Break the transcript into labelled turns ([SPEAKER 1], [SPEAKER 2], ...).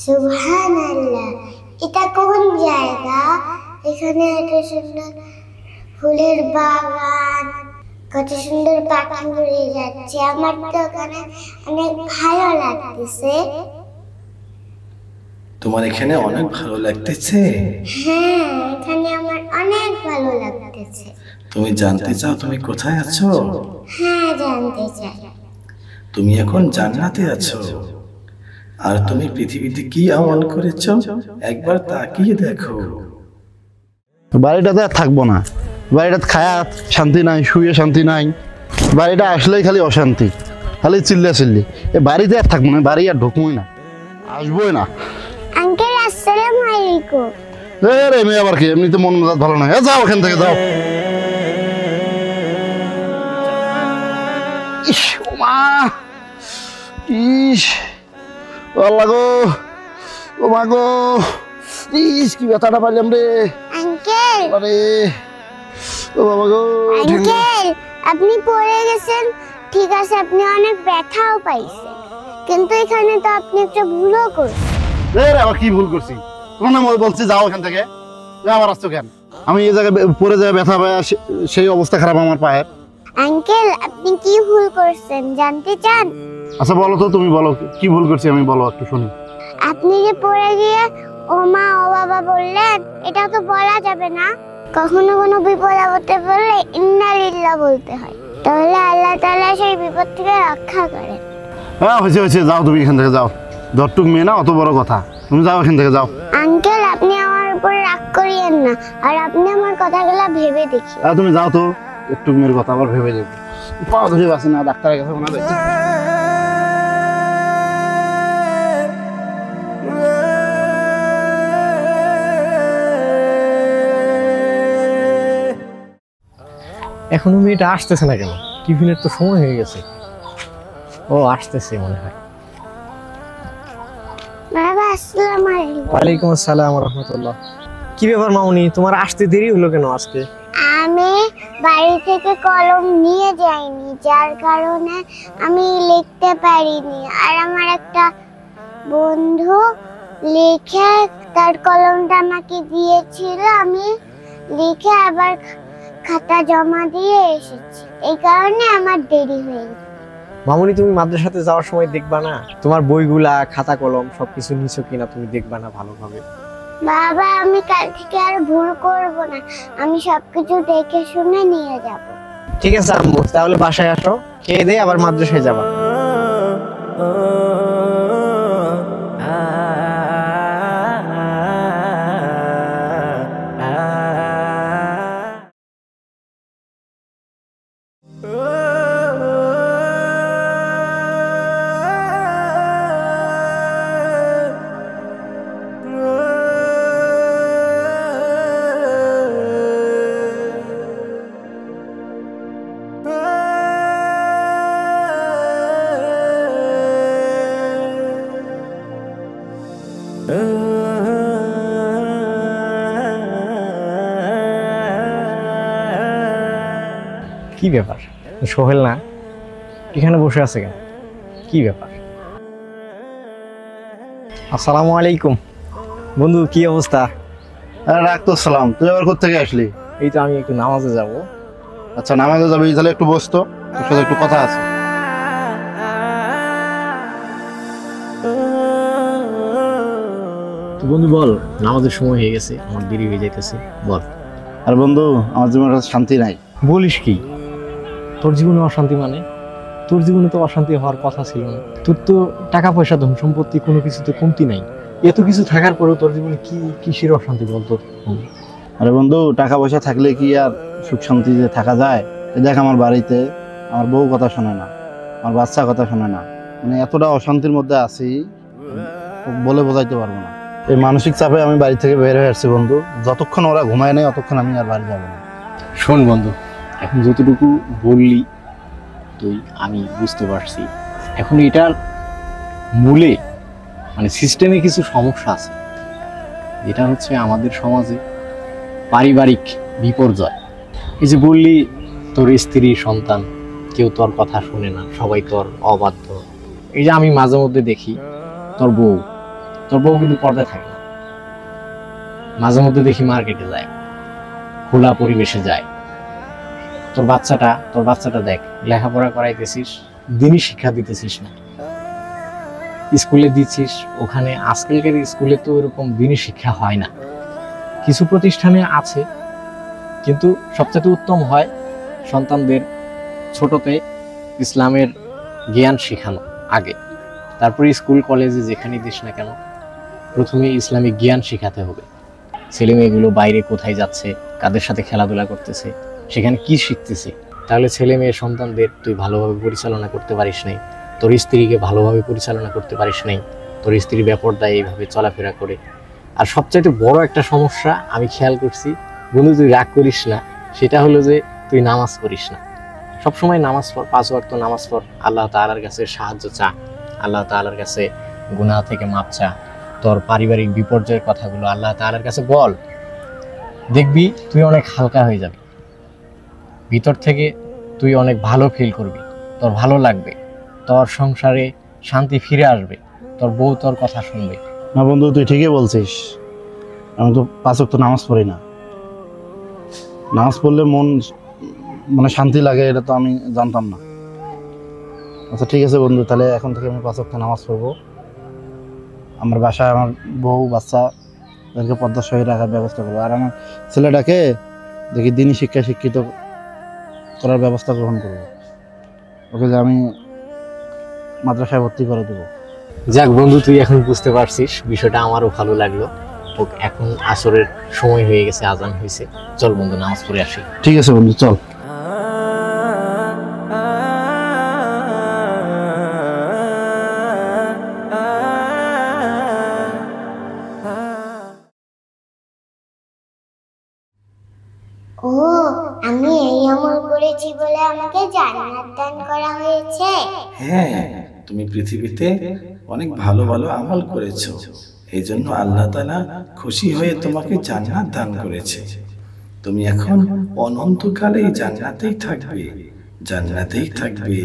[SPEAKER 1] সুবহানাল্লাহ, এটা কোন জায়গা? এখানে এত সুন্দর ফুলের বাগান, কত সুন্দর পাখি উড়ে যাচ্ছে। আমার তো এখানে অনেক ভালো লাগতেছে।
[SPEAKER 2] তোমার এখানে অনেক ভালো লাগতেছে?
[SPEAKER 1] হ্যাঁ, এখানে আমার অনেক ভালো লাগতেছে।
[SPEAKER 2] তুমি জানতে চাও তুমি কোথায় আছো?
[SPEAKER 1] হ্যাঁ, জানতে চাই।
[SPEAKER 2] তুমি এখন জান্নাতে আছো। আর তুমি পৃথিবীতে কি আমল করেছো একবার তাকিয়ে দেখো।
[SPEAKER 3] বাড়িটাতে আর থাকবো না। বাড়িটাতে খায়া শান্তি নাই, শুয়ে শান্তি নাই। বাড়িটা আসলেই খালি অশান্তি, খালি চিল্লি। এ বাড়িতে আর থাকবো না, বাড়ি আর ঢুকবোই না, আসবোই না।
[SPEAKER 1] আঙ্কেল, আসসালামু আলাইকুম।
[SPEAKER 3] রে মেয়ে আবার কি? এমনিতে মন মেজাজ ভালো নয়। যাও এখান থেকে, যাও। ইস ওমা, ইস আল্লাহ গো, ও মা গো, ইস কি ব্যথাটা পাইলাম রে।
[SPEAKER 1] আঙ্কেল,
[SPEAKER 3] আরে ও বাবা গো।
[SPEAKER 1] আঙ্কেল, আপনি পড়ে গেছেন ঠিক আছে, আপনি অনেক ব্যথাও পাইছেন, কিন্তু এখানে তো আপনি একটা ভুলও করছেন।
[SPEAKER 3] রে আবার কি ভুল করছি? তোমার না বলছি যাও এখান থেকে। আবার আসছো কেন? আমি এই জায়গায় পড়ে যায় ব্যথা পায়, সেই অবস্থা খারাপ আমার পায়ের।
[SPEAKER 1] আঙ্কেল, আপনি কি ভুল করছেন জানতে চান?
[SPEAKER 3] আচ্ছা বলো তো, তুমি বলো কি ভুল করছি, আমি বলো একটু শুনি।
[SPEAKER 1] আপনি যে পড়ে গিয়ে ও মা ও বাবা বললেন, এটা তো বলা যাবে না। কখনো কোনো বিপদ আপদে পড়লে ইন্না লিল্লাহ বলতে হয়, তাহলে আল্লাহ তাআলা সেই বিপদ থেকে রক্ষা করেন।
[SPEAKER 3] হ্যাঁ হয়েছে, যাও তুমি এখান থেকে যাও। দরটুক মেয়ে না, অত বড় কথা। তুমি যাও এখান থেকে, যাও।
[SPEAKER 1] আঙ্কেল, আপনি আমার উপর রাগ করিয়েন না, আর আপনি আমার কথাগুলো ভেবে দেখি।
[SPEAKER 3] তুমি যাও তো, একটু মেয়ের কথা আবার ভেবে দেখো। পা ধরে বাসি না, ডাক্তারের কাছে মনে হয়।
[SPEAKER 4] এখনো মেয়েটা আসতেছে না কেন? টিফিনের তো সময় হয়ে গেছে। ও আসতেছে মনে হয়।
[SPEAKER 1] বাবা, আসসালামু আলাইকুম।
[SPEAKER 4] ওয়ালাইকুম আসসালাম ওয়া রাহমাতুল্লাহ। কি ব্যাপার মামুনি, তোমার আসতে দেরি হলো কেন আজকে?
[SPEAKER 1] আমি বাড়ি থেকে কলম নিয়ে যাইনি, যার কারণে আমি লিখতে পারিনি। আর আমার একটা বন্ধু লিখে তার কলমটা আমাকে দিয়েছিল, আমি লিখে আবার খাতা জমা দিয়ে এসেছি, এই কারণে আমার দেরি হয়ে গেছে।
[SPEAKER 4] মামুনি, তুমি মাদ্রাসাতে যাওয়ার সময় দেখবা না তোমার বইগুলা খাতা কলম সবকিছু নিছো কিনা, তুমি দেখবা না ভালোভাবে?
[SPEAKER 1] বাবা, আমি কাল থেকে আর ভুল করব না, আমি সবকিছু দেখে শুনে নিয়ে যাব।
[SPEAKER 4] ঠিক আছে আম্মু, তাহলে বাসায় আসো, খেয়ে দিয়ে আবার মাদ্রাসায় যাবা। কি ব্যাপার, সোহেল না এখানে বসে আছে কেন? কি ব্যাপার? আসসালামু আলাইকুম বন্ধু, কি অবস্থা?
[SPEAKER 3] রাখতো সালাম। তুই আবার কোথেকে আসলি?
[SPEAKER 4] এই তো আমি একটু নামাজে যাব।
[SPEAKER 3] আচ্ছা নামাজে যাবি, তাহলে একটু বসতো, তোর সাথে একটু কথা আছে।
[SPEAKER 4] তো বন্ধু বল, নামাজের সময় হয়ে গেছে, আমার দেরি হয়ে যাইতেছে, বল।
[SPEAKER 3] আর বন্ধু, আমার জীবনে শান্তি নাই।
[SPEAKER 4] বলিস কি? তোর জীবনে অশান্তি মানে? তোর জীবনে তো অশান্তি হওয়ার কথা ছিল না। তোর তো টাকা পয়সা ধন সম্পত্তি কোনো কিছুতে কমতি নাই, এত কিছু থাকার পরেও তোর জীবনে কি কিসের অশান্তি বলতো?
[SPEAKER 3] আরে বন্ধু, টাকা পয়সা থাকলে কি আর সুখ শান্তিতে থাকা যায়? দেখ আমার বাড়িতে আমার বউ কথা শোনে না, আমার বাচ্চা কথা শোনে না, মানে এতটা অশান্তির মধ্যে আছি বলে বোঝাইতে পারবো না। এই মানসিক চাপে আমি বাড়ি থেকে বের হয়ে আসছি বন্ধু। যতক্ষণ ওরা ঘুমায় নেই ততক্ষণ আমি আর বাড়ি যাবো না।
[SPEAKER 4] শোন বন্ধু, এখন যতটুকু বললি তুই আমি বুঝতে পারছি। এখন এটার মূলে মানে সিস্টেমে কিছু সমস্যা আছে, যেটা হচ্ছে আমাদের সমাজে পারিবারিক বিপর্যয়। এই যে বললি তোর স্ত্রী সন্তান কেউ তোর কথা শুনে না, সবাই তোর অবাধ্য। এই যে আমি মাঝে মধ্যে দেখি তোর বউ তোর বউ কিন্তু পর্দায় থাকে না। মাঝে মধ্যে দেখি মার্কেটে যায়, খোলা পরিবেশে যায়। তোর বাচ্চাটা দেখ, লেখাপড়া করাইতেছিস, দিনই শিক্ষা দিতেছিস না। স্কুলে দিচ্ছিস, ওখানে আজকালকার স্কুলে তো এরকম দিনই শিক্ষা হয় না। কিছু প্রতিষ্ঠানে আছে, কিন্তু সবচেয়ে উত্তম হয় সন্তানদের ছোটতে ইসলামের জ্ঞান শেখানো আগে, তারপরে স্কুল কলেজে যেখানে দিস না কেন প্রথমে ইসলামিক জ্ঞান শেখাতে হবে। ছেলে মেয়েগুলো বাইরে কোথায় যাচ্ছে, কাদের সাথে খেলাধুলা করতেছে, সেখানে কি শিখতেছে। তাহলে ছেলে মেয়ে সন্তানদের তুই ভালোভাবে পরিচালনা করতে পারিস নাই, তোর স্ত্রীকে ভালোভাবে পরিচালনা করতে পারিস নাই, তোর স্ত্রী বেপরদায় এইভাবে চলাফেরা করে। আর সবচাইতে বড় একটা সমস্যা আমি খেয়াল করছি, বন্ধু তুই রাগ করিস না, সেটা হলো যে তুই নামাজ পড়িস না। সবসময় নামাজ পড়, 5 ওয়াক্ত নামাজ পড়, আল্লাহ তাআলার কাছে সাহায্য চা, আল্লাহ তাআলার কাছে গুনাহ থেকে মাপ চা, তোর পারিবারিক বিপর্যয়ের কথাগুলো আল্লাহ তাআলার কাছে বল। দেখবি তুই অনেক হালকা হয়ে যাবি, ভিতর থেকে তুই অনেক ভালো ফিল করবি, তোর ভালো লাগবে, তোর সংসারে শান্তি ফিরে আসবে, তোর বউ তোর কথা শুনবে।
[SPEAKER 3] না বন্ধু, তুই ঠিকই বলছিস। আমি তো 5 ওয়াক্ত নামাজ পড়ি না। নামাজ পড়লে মন মানে শান্তি লাগে, এটা তো আমি জানতাম না। আচ্ছা ঠিক আছে বন্ধু, তাহলে এখন থেকে আমি 5 ওয়াক্ত নামাজ পড়বো। আমার বাসায় আমার বউ বাচ্চা এদেরকে পর্দার সহিত রাখার ব্যবস্থা করবো। আর আমার ছেলেটাকে দেখি দিনই শিক্ষা শিক্ষিত করার ব্যবস্থা গ্রহণ করবো। ওকে যে আমি মাদ্রাসায় ভর্তি করে দেবো।
[SPEAKER 4] যাক বন্ধু, তুই এখন বুঝতে পারছিস, বিষয়টা আমারও ভালো লাগলো। এখন আসরের সময় হয়ে গেছে, আজান হয়েছে, চল বন্ধু নামাজ পড়ে আসি।
[SPEAKER 3] ঠিক আছে বন্ধু, চল।
[SPEAKER 1] ও, আমি এই আমল করেছি বলে আমাকে জান্নাত দান করা হয়েছে।
[SPEAKER 2] হ্যাঁ, তুমি পৃথিবীতে অনেক ভালো ভালো আমল করেছো, এই জন্য আল্লাহ তাআলা খুশি হয়ে তোমাকে জান্নাত দান করেছে। তুমি এখন অনন্তকালে জান্নাতেই থাকবে, জান্নাতেই থাকবে।